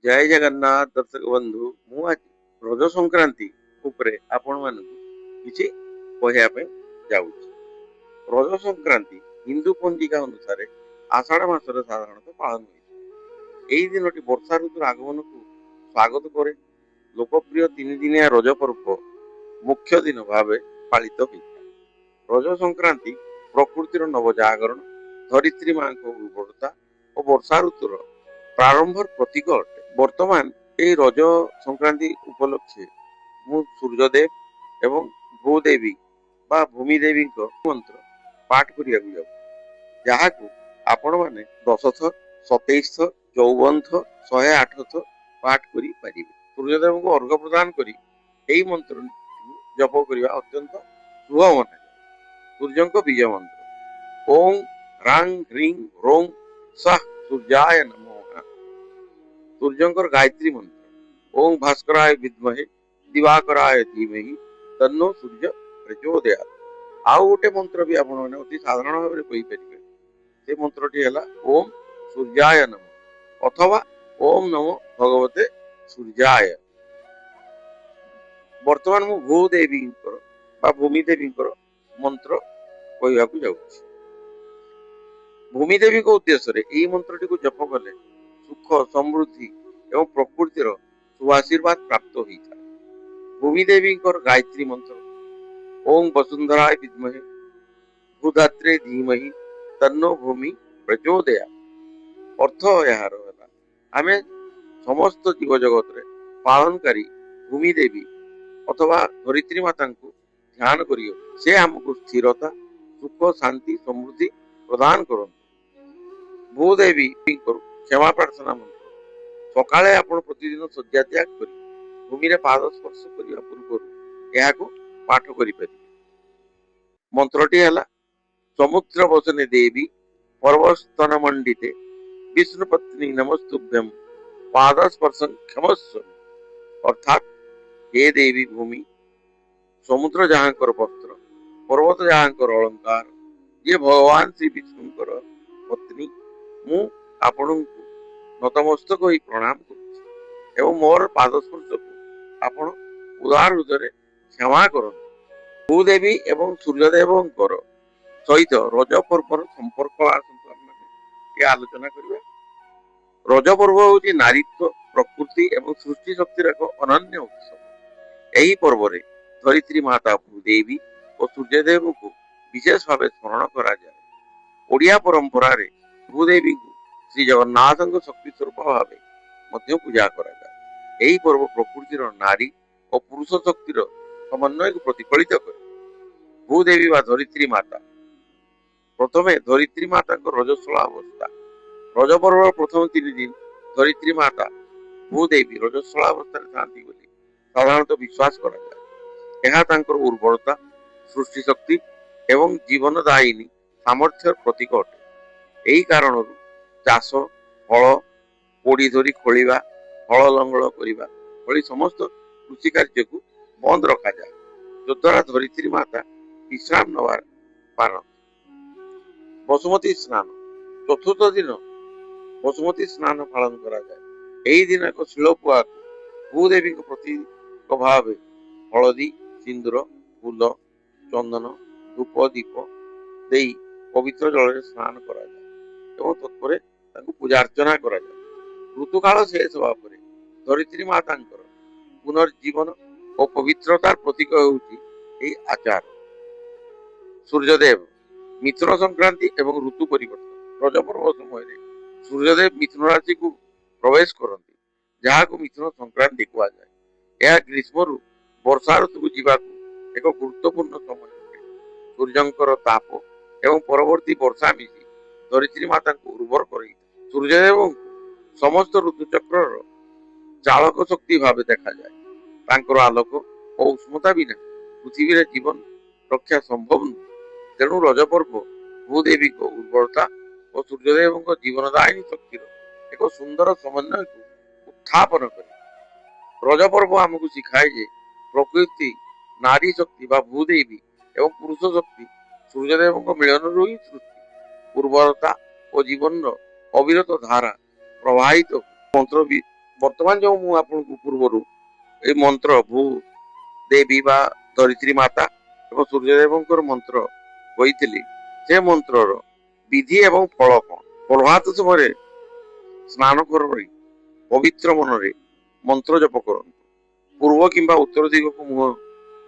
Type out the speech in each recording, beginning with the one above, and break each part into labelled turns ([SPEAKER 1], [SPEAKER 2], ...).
[SPEAKER 1] जय जगन्नाथ दर्शक बंधु मु आज रज संक्रांति उपरे आपण मानकु किछि कहया पे जाउछि। रज संक्रांति हिंदू पंजिका अनुसार आषाढ़ मासरे साधारणतः पालन होइଥାଏ। एही दिनटी वर्षा ऋतुर आगमन को स्वागत करे। लोकप्रिय 3 दिनिया रज पर्व मुख्य दिन भावे पालित होइଥାଏ। रज संक्रांति प्रकृतिर नवजागरण, धरित्री मां को उर्वरता और वर्षा ऋतुर प्रारंभर प्रतीक अटे। वर्तमान এই রজ সংক্রান্তি উপলক্ষে ମୁଁ ସୂର୍ଯ୍ୟଦେବ ଏବଂ ଭୂଦେବୀ ବା ଭୂମି ଦେବୀଙ୍କ ମନ୍ତ୍ର ପାଠ କରିବାକୁ ଯାଉଛି, ଯାହାକୁ ଆପଣମାନେ 10 ଥର, 27 ଥର, 54 ଥର, 108 ଥର ପାଠ କରିପାରିବେ। ସୂର୍ଯ୍ୟଦେବଙ୍କୁ ଅର୍ଘ୍ୟ ପ୍ରଦାନ କରି ଏହି ମନ୍ତ୍ର ଜପ କରିବା ଅତ୍ୟନ୍ତ ଶୁଭ ମନାଯାଏ। ସୂର୍ଯ୍ୟଙ୍କ ବିଜୟ ମନ୍ତ୍ର ଓಂ ରାଂ ହ୍ରିଂ ରୋଂ ସ୍ୱାଃ ସୂର୍ଯ୍ୟାୟ ନମଃ। सूर्यंकर गायत्री मंत्र ओं भास्कराय विद्महे दिवाकराय धीमहि तन्नो सूर्य प्रचोदयात्। आउ गोटे मंत्र भी आपण माने अति साधारण भाव कहि परिबे। से मंत्रटी हैला ओं सूर्याय नमः अथवा ओं नमो भगवते सूर्याय। वर्तमान मु भूदेवींकर बा भूमि देवींकर मंत्र कहिबाकू जाउछि। भूमि देवी को उद्देश्य रे एही मंत्रटी को जप कले सुख, समृद्धि एवं प्रकृतिर सुआशीर्वाद प्राप्त होता है। भूमि देवी गायत्री मंत्र ओं वसुंधराय विद्महे भूधात्रे धीमहि तन्नो भूमि प्रचोदयात्। अर्थ यार आमे समस्त जीव जगत रे पालनकारी भूमि देवी अथवा धरित्री माता को ध्यान करियो। से हमको स्थिरता, सुख, शांति, समृद्धि प्रदान करते। भूदेवी क्षमा प्रार्थना मंत्र सकाळे आपण प्रतिदिन शଯ୍ୟା त्याग करी भूमि रे पाद स्पर्श करिया पूर्व एहाको पाठ करि परिबे। मंत्रटी हला समुद्र वसने देवी पर्वस्तन मंडिते विष्णु पत्नी नमस्तुभ्यं पाद स्पर्शं क्षमस्व। अर्थात हे देवी भूमि, समुद्र जहाँकर वस्त्र, पर्वत जहाँकर अलंकार, ये भगवान श्री विष्णुकर पत्नी मु आपणଙ୍କୁ नतमस्तक होई प्रणाम करुछि एवं मोर पादस्पर्श को आपण उदार हृदय क्षमा करନ୍ତୁ। भूदेवी एवं सूर्यदेवଙ୍କର सहित रज पर्वर संपर्क ये आलोचना करिवे। रज पर्व होछि नारीत्व, प्रकृति एवं सृष्टि शक्तिर एक अनन्य उत्सव। एही पर्व रे धरित्री माता भूदेवी और सूर्यदेव को विशेष भाव स्मरण करा जाए। ओडिया परंपरा रे भूदेवी को श्री जगन्नाथ शक्ति स्वरूप भाव मध्य पूजा करा जाए। यही पर्व प्रकृतिर नारी और पुरुष शक्तिर समन्वय को प्रतिफलित करे। भूदेवी वा धरित्री माता प्रथमे धरित्री माता रजस्वला अवस्था। रज पर्व प्रथम 3 दिन धरित्री माता भूदेवी रजस्वला अवस्था थांती बोली साधारणतः विश्वास करा जाए। यह तांकर उर्वरता, सृष्टि शक्ति एवं जीवनदायिनी सामर्थ्य प्रतीक अटे। यही कारण चाष, हल, पोड़ी धरी खोलिबा, हल लंगल करिबा भली समस्त कृषि कार्य को बंद रखा जाए, जद्वारा धरित्री माता विश्राम नवार पारन। बसुमती स्नान चतुर्थ दिन बसुमती स्नान पालन करा जाए। यही दिन एक शिलपुआ भूदेवी प्रतीक भाव हलदी, सिंदूर, फूल, चंदन, धूप, दीप देई पवित्र जल स्नान करा जाए एवं तत्परे पूजा अर्चना करा जाए। ऋतुकाल शेष होगा परे धरित्री माता पुनर्जीवन और पवित्रतार प्रतीक होउछि एही आचार। सूर्यदेव मिथुन संक्रांति एवं ऋतु परिवर्तन रज पर्व समय सूर्यदेव मिथुन राशि को प्रवेश करती, जहाँ को मिथुन संक्रांति कहा जाए। यह ग्रीष्म वर्षा ऋतु को जीवाकू एक गुरुत्वपूर्ण समय अटे। सूर्यंकर ताप एवं परवर्ती वर्षा मिसी धरित्री माता को उर्वर कर सूर्यदेव समस्त ऋतुचक्र चालक शक्ति भाव देखा जाए। तांकर आलोक और उष्णता बिना पृथ्वी रे जीवन रक्षा संभव नुह। तेणु रज पर्व भूदेवी को उर्वरता और सूर्यदेव जीवनदायिनी शक्तिर एक सुंदर समन्वय को उत्थापन करे। रज पर्व आमको शिखाए जे प्रकृति, नारी शक्ति बा भूदेवी एवं पुरुष शक्ति सूर्यदेव मिलन ही सृष्टि, उर्वरता और जीवन अविरत धारा प्रवाहित मंत्र भी ବର୍ତ୍ତମାନ ଯୋଉ ମୁଁ ଆପଣଙ୍କୁ ପୂର୍ବରୁ ଏଇ ମନ୍ତ୍ର ଭୂ ଦେବୀ ବା ଧରିତ୍ରୀ ମାତା ଏବଂ ସୂର୍ଯ୍ୟଦେବଙ୍କର ମନ୍ତ୍ର କହିଥିଲି, ସେ ମନ୍ତ୍ରର ବିଧି ଏବଂ ଫଳ କଣ? ପ୍ରଭାତ ସମୟରେ ସ୍ନାନ କରି ପବିତ୍ର ମନରେ ମନ୍ତ୍ର ଜପ କରନ୍ତୁ। ପୂର୍ବ କିମ୍ବା ଉତ୍ତର ଦିଗକୁ ମୁହଁ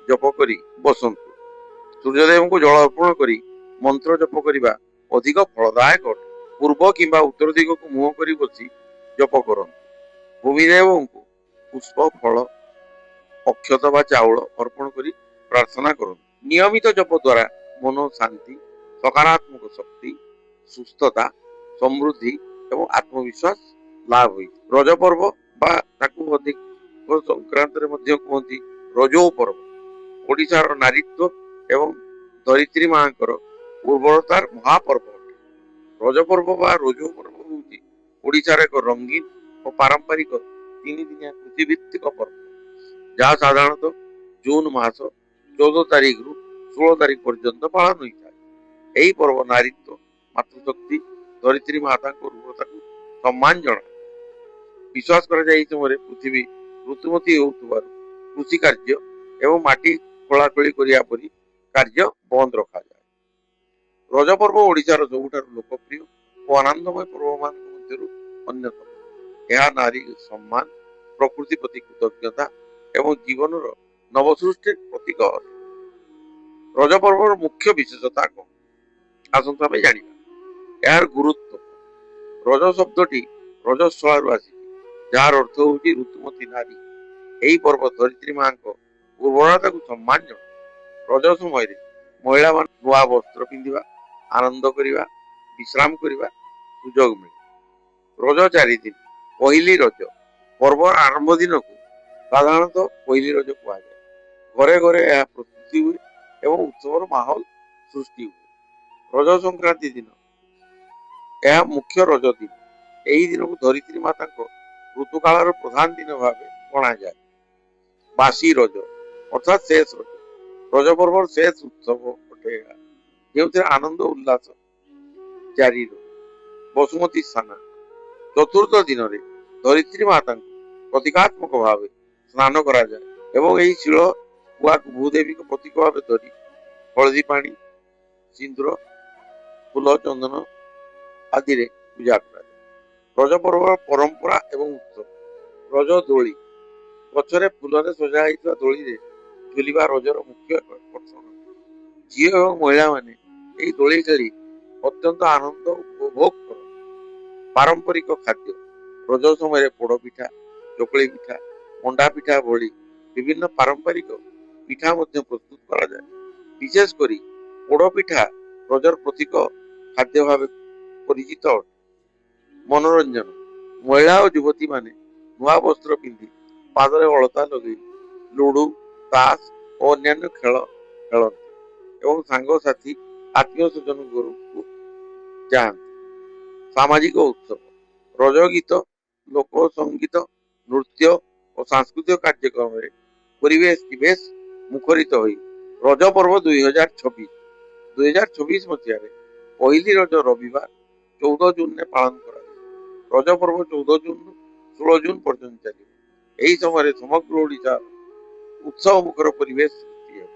[SPEAKER 1] ଜପ କରି ବସନ୍ତୁ। ସୂର୍ଯ୍ୟଦେବଙ୍କୁ ଜଳ ଅର୍ପଣ କରି ମନ୍ତ୍ର ଜପ କରିବା ଅଧିକ ଫଳଦାୟକ ଅଟେ। ପୂର୍ବ କିମ୍ବା ଉତ୍ତର ଦିଗକୁ ମୁହଁ କରି ବସି ଜପ କରନ୍ତୁ। ଭୂମିଦେବଙ୍କୁ ପୁଷ୍ପ, ଫଳ, ଅକ୍ଷତ ବା ଚାଉଳ ଅର୍ପଣ କରି ପ୍ରାର୍ଥନା କରନ୍ତୁ। ନିୟମିତ ଜପ ଦ୍ୱାରା ମନ ଶାନ୍ତି, ସକାରାତ୍ମକ ଶକ୍ତି, ସୁସ୍ଥତା, ସମୃଦ୍ଧି ଏବଂ ଆତ୍ମବିଶ୍ୱାସ ଲାଭ ହୋଇଥାଏ। ରଜ ପର୍ବ ବା ତାକୁ ଅଧିକ ସଂକ୍ରାନ୍ତରେ ମଧ୍ୟ କୁହନ୍ତି ରଜୋ ପର୍ବ, ଓଡ଼ିଶାର ନାରୀତ୍ୱ ଏବଂ ଧରିତ୍ରୀ ମାଙ୍କର ଉର୍ବରତାର ମହାପର୍ବ ଅଟେ। ରଜ ପର୍ବ ବା ରଜୋ ପର୍ବ ହେଉଛି ଓଡ଼ିଶାର ଏକ ରଙ୍ଗୀନ ଓ ପାରମ୍ପରିକ ତିନିଦିନିଆ କୃଷିଭିତ୍ତିକ ପର୍ବ, ଯାହା ସାଧାରଣତଃ ଜୁନ ମାସ 14 ତାରିଖରୁ 16 ତାରିଖ ପର୍ଯ୍ୟନ୍ତ ପାଳନ ହୋଇଥାଏ। ଏହି ପର୍ବ ନାରୀତ୍ୱ, ମାତୃଶକ୍ତି, ଧରିତ୍ରୀ ମାତାଙ୍କ ଉର୍ବରତାକୁ ସମ୍ମାନ ଜଣାଏ। ବିଶ୍ୱାସ କରାଯାଏ ଏହି ସମୟରେ ପୃଥିବୀ ଋତୁମତୀ ହେଉଥିବାରୁ କୃଷି କାର୍ଯ୍ୟ ଏବଂ ମାଟି ଖୋଳାଖୋଳି କରିବା ପରି କାର୍ଯ୍ୟ ବନ୍ଦ ରଖାଯାଏ। ରଜ ପର୍ବ ଓଡ଼ିଶାର ସବୁଠାରୁ ଲୋକପ୍ରିୟ ଓ ଆନନ୍ଦମୟ ପର୍ବମାନଙ୍କ ମଧ୍ୟରୁ ଅନ୍ୟତମ। ଏହା ନାରୀ ସମ୍ମାନ, ପ୍ରକୃତି ପ୍ରତି କୃତଜ୍ଞତା ଏବଂ ଜୀବନର ନବସୃଷ୍ଟିର ପ୍ରତୀକ ଅଟେ। ରଜ ପର୍ବର ମୁଖ୍ୟ ବିଶେଷତା କଣ? ଆସନ୍ତୁ ଆମେ ଜାଣିବା। ଏହାର ଗୁରୁତ୍ୱ। ରଜ ଶବ୍ଦଟି ରଜସ୍ୱଳାରୁ ଆସିଛି, ଯାହାର ଅର୍ଥ ହେଉଛି ଋତୁମତୀ ନାରୀ। ଏହି ପର୍ବ ଧରିତ୍ରୀ ମାଙ୍କ ଉର୍ବରତାକୁ ସମ୍ମାନ ଜଣାଏ। ରଜ ସମୟରେ ମହିଳାମାନେ ନୂଆ ବସ୍ତ୍ର ପିନ୍ଧିବା, ଆନନ୍ଦ କରିବା, ବିଶ୍ରାମ କରିବା ସୁଯୋଗ ମିଳେ। ରଜ 4 ଦିନ। ପହିଲି ରଜ ପର୍ବର ଆରମ୍ଭ ଦିନକୁ ସାଧାରଣତଃ ପହିଲି ରଜ କୁହାଯାଏ। ଘରେ ଘରେ ଏହା ପ୍ରସ୍ତୁତି ହୁଏ ଏବଂ ଉତ୍ସବର ମାହୋଲ ସୃଷ୍ଟି ହୁଏ। ରଜ ସଂକ୍ରାନ୍ତି ଦିନ ଏହା ମୁଖ୍ୟ ରଜ ଦିନ। ଏହି ଦିନକୁ ଧରିତ୍ରୀ ମାତାଙ୍କ ଋତୁକାଳର ପ୍ରଧାନ ଦିନ ଭାବେ ଗଣାଯାଏ। ବାସି ରଜ ଅର୍ଥାତ୍ ଶେଷ ରଜ। ରଜ ପର୍ବର ଶେଷ ଉତ୍ସବ ଅଟେ ଏହା, ଯେଉଁଥିରେ ଆନନ୍ଦ ଉଲ୍ଲାସ ଜାରି ରହେ। ବସୁମତୀ ସ୍ନାନ। ଚତୁର୍ଥ ଦିନରେ ଧରିତ୍ରୀ ମାତାଙ୍କୁ ପ୍ରତୀକାତ୍ମକ ଭାବେ ସ୍ନାନ କରାଯାଏ ଏବଂ ଏହି ଶିଳ କୁଆକୁ ଭୂଦେବୀଙ୍କ ପ୍ରତୀକ ଭାବେ ଧରି ହଳଦୀ ପାଣି, ସିନ୍ଦୁର, ଫୁଲ, ଚନ୍ଦନ ଆଦିରେ ପୂଜା କରାଯାଏ। ରଜ ପର୍ବର ପରମ୍ପରା ଏବଂ ଉତ୍ସବ। ରଜ ଦୋଳି। ଗଛରେ ଫୁଲରେ ସଜା ହୋଇଥିବା ଦୋଳିରେ ଝୁଲିବା ରଜର ମୁଖ୍ୟ ଆକର୍ଷଣ। ଝିଅ ଏବଂ ମହିଳାମାନେ ଏହି ଦୋଳି ଖେଳି ଅତ୍ୟନ୍ତ ଆନନ୍ଦ ଉପଭୋଗ କରନ୍ତି। ପାରମ୍ପରିକ ଖାଦ୍ୟ। ରଜ ସମୟରେ ପୋଡ ପିଠା, ଚକୁଳି ପିଠା, ମଣ୍ଡା ପିଠା ଭଳି ବିଭିନ୍ନ ପାରମ୍ପରିକ ପିଠା ମଧ୍ୟ ପ୍ରସ୍ତୁତ କରାଯାଏ। ବିଶେଷ କରି ପୋଡ ପିଠା ରଜର ପ୍ରତୀକ ଖାଦ୍ୟ ଭାବେ ପରିଚିତ ଅଟେ। ମନୋରଞ୍ଜନ। ମହିଳା ଓ ଯୁବତୀ ମାନେ ନୂଆ ବସ୍ତ୍ର ପିନ୍ଧି ପାଦରେ ଅଳତା ଲଗେଇ ଲୁଡୁ, ତାସ ଓ ଅନ୍ୟାନ୍ୟ ଖେଳ ଖେଳନ୍ତି ଏବଂ ସାଙ୍ଗସାଥୀ, ଆତ୍ମୀୟ ସ୍ୱଜନ ଘରକୁ ଯାଆନ୍ତି। ସାମାଜିକ ଉତ୍ସବ। ରଜ ଗୀତ, ଲୋକ ସଙ୍ଗୀତ, ନୃତ୍ୟ ଓ ସାଂସ୍କୃତିକ କାର୍ଯ୍ୟକ୍ରମରେ ପରିବେଶ ବେଶ ମୁଖରିତ ହୋଇ ରଜ ପର୍ବ 2026 ମସିହାରେ ପହିଲି ରଜ ରବିବାର 14 ଜୁନରେ ପାଳନ କରାଯିବ। ରଜ ପର୍ବ 14 ଜୁନରୁ 16 ଜୁନ ପର୍ଯ୍ୟନ୍ତ ଚାଲିବ। ଏହି ସମୟରେ ସମଗ୍ର ଓଡ଼ିଶା ଉତ୍ସବ ମୁଖର ପରିବେଶ ସୃଷ୍ଟି ହେବ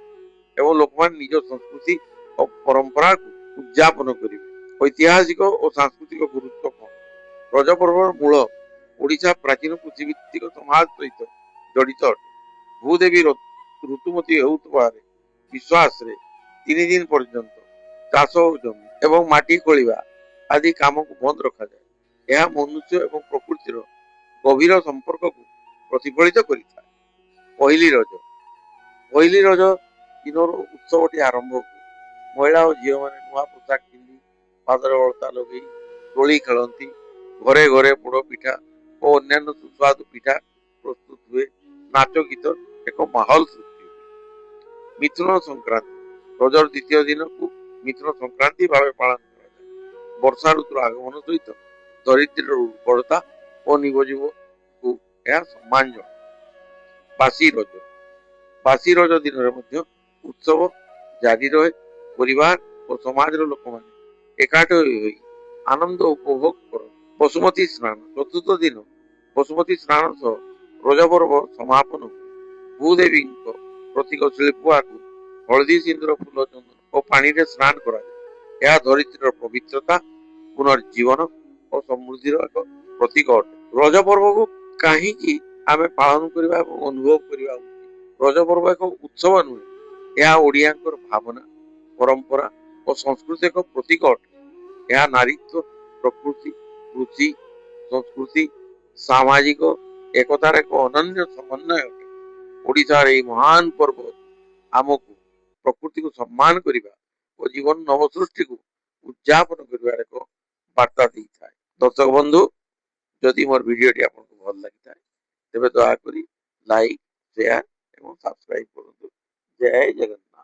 [SPEAKER 1] ଏବଂ ଲୋକମାନେ ନିଜ ସଂସ୍କୃତି ଓ ପରମ୍ପରାକୁ ଉଦଯାପନ କରିବେ। ଐତିହାସିକ ଓ ସାଂସ୍କୃତିକ ଗୁରୁତ୍ୱ କଣ? ରଜ ପର୍ବର ମୂଳ ଓଡ଼ିଶା ପ୍ରାଚୀନ କୃଷିଭିତ୍ତିକ ସମାଜ ସହିତ ଜଡ଼ିତ ଅଟେ। ଭୂଦେବୀ ଋତୁମତୀ ହେଉଥିବାରେ ବିଶ୍ୱାସରେ 3 ଦିନ ପର୍ଯ୍ୟନ୍ତ ଚାଷ ଜମି ଏବଂ ମାଟି ଖୋଳିବା ଆଦି କାମକୁ ବନ୍ଦ ରଖାଯାଏ। ଏହା ମନୁଷ୍ୟ ଏବଂ ପ୍ରକୃତିର ଗଭୀର ସମ୍ପର୍କକୁ ପ୍ରତିଫଳିତ କରିଥାଏ। ପହିଲି ରଜ। ପହିଲି ରଜ ଦିନରୁ ଉତ୍ସବଟି ଆରମ୍ଭ ହୁଏ। ମହିଳା ଓ ଝିଅମାନେ ନୂଆ ପୋଷାକ ପିନ୍ଧି ପାଦରେ ଅଳତା ଲଗେଇ ଦୋଳି ଖେଳନ୍ତି। ଘରେ ଘରେ ପୋଡ ପିଠା ଓ ଅନ୍ୟାନ୍ୟ ସୁସ୍ୱାଦୁ ପିଠା ପ୍ରସ୍ତୁତ ହୁଏ। ନାଚ ଗୀତ ଏକ ମାହୋଲ ସୃଷ୍ଟି ହୁଏ। ମିଥୁନ ସଂକ୍ରାନ୍ତି। ରଜର ଦ୍ୱିତୀୟ ଦିନକୁ ମିଥୁନ ସଂକ୍ରାନ୍ତି ଭାବେ ପାଳନ କରାଯାଏ। ବର୍ଷା ଋତୁର ଆଗମନ ସହିତ ଧରିତ୍ରୀର ଉର୍ବରତା ଓ ନିବଜୀବକୁ ଏହା ସମ୍ମାନ ଜଣାଏ। ବାସି ରଜ। ବାସି ରଜ ଦିନରେ ମଧ୍ୟ ଉତ୍ସବ ଜାରି ରହେ। ପରିବାର ଓ ସମାଜର ଲୋକମାନେ ଏକାଠି ହୋଇ ଆନନ୍ଦ ଉପଭୋଗ କରନ୍ତି। ବସୁମତୀ ସ୍ନାନ। ଚତୁର୍ଥ ଦିନ ବସୁମତୀ ସ୍ନାନ ସହ ରଜ ପର୍ବ ସମାପନ ହୁଏ। ଭୂଦେବୀଙ୍କ ପ୍ରତୀକ ଶିଳ୍ପୁଆକୁ ହଳଦୀ ସିନ୍ଦୁର ଫୁଲ ଚନ୍ଦନ ଓ ପାଣିରେ ସ୍ନାନ କରାଯାଏ। ଏହା ଧରିତ୍ରୀର ପବିତ୍ରତା, ପୁନର୍ଜୀବନ ଓ ସମୃଦ୍ଧିର ଏକ ପ୍ରତୀକ ଅଟେ। ରଜ ପର୍ବକୁ କାହିଁକି ଆମେ ପାଳନ କରିବା ଏବଂ ଅନୁଭବ କରିବା ଉଚିତ? ରଜ ପର୍ବ ଏକ ଉତ୍ସବ ନୁହେଁ, ଏହା ଓଡ଼ିଆଙ୍କର ଭାବନା, ପରମ୍ପରା ଓ ସଂସ୍କୃତି ଏକ ପ୍ରତୀକ ଅଟେ। ଏହା ନାରୀତ୍ୱ, ପ୍ରକୃତି, କୃଷି, ସଂସ୍କୃତି, ସାମାଜିକ ଏକତାର ଏକ ଅନନ୍ୟ ସମନ୍ୱୟ ଅଟେ। ଓଡ଼ିଶାର ଏହି ମହାନ ପର୍ବ ଆମକୁ ପ୍ରକୃତିକୁ ସମ୍ମାନ କରିବା ଓ ଜୀବନ ନବସୃଷ୍ଟିକୁ ଉଦଯାପନ କରିବାର ଏକ ବାର୍ତ୍ତା ଦେଇଥାଏ। ଦର୍ଶକ ବନ୍ଧୁ, ଯଦି ମୋର ଭିଡିଓଟି ଆପଣଙ୍କୁ ଭଲ ଲାଗିଥାଏ ତେବେ ଦୟାକରି ଲାଇକ୍, ସେୟାର ଏବଂ ସବସ୍କ୍ରାଇବ କରନ୍ତୁ। ଜୟ ଜଗନ୍ନାଥ।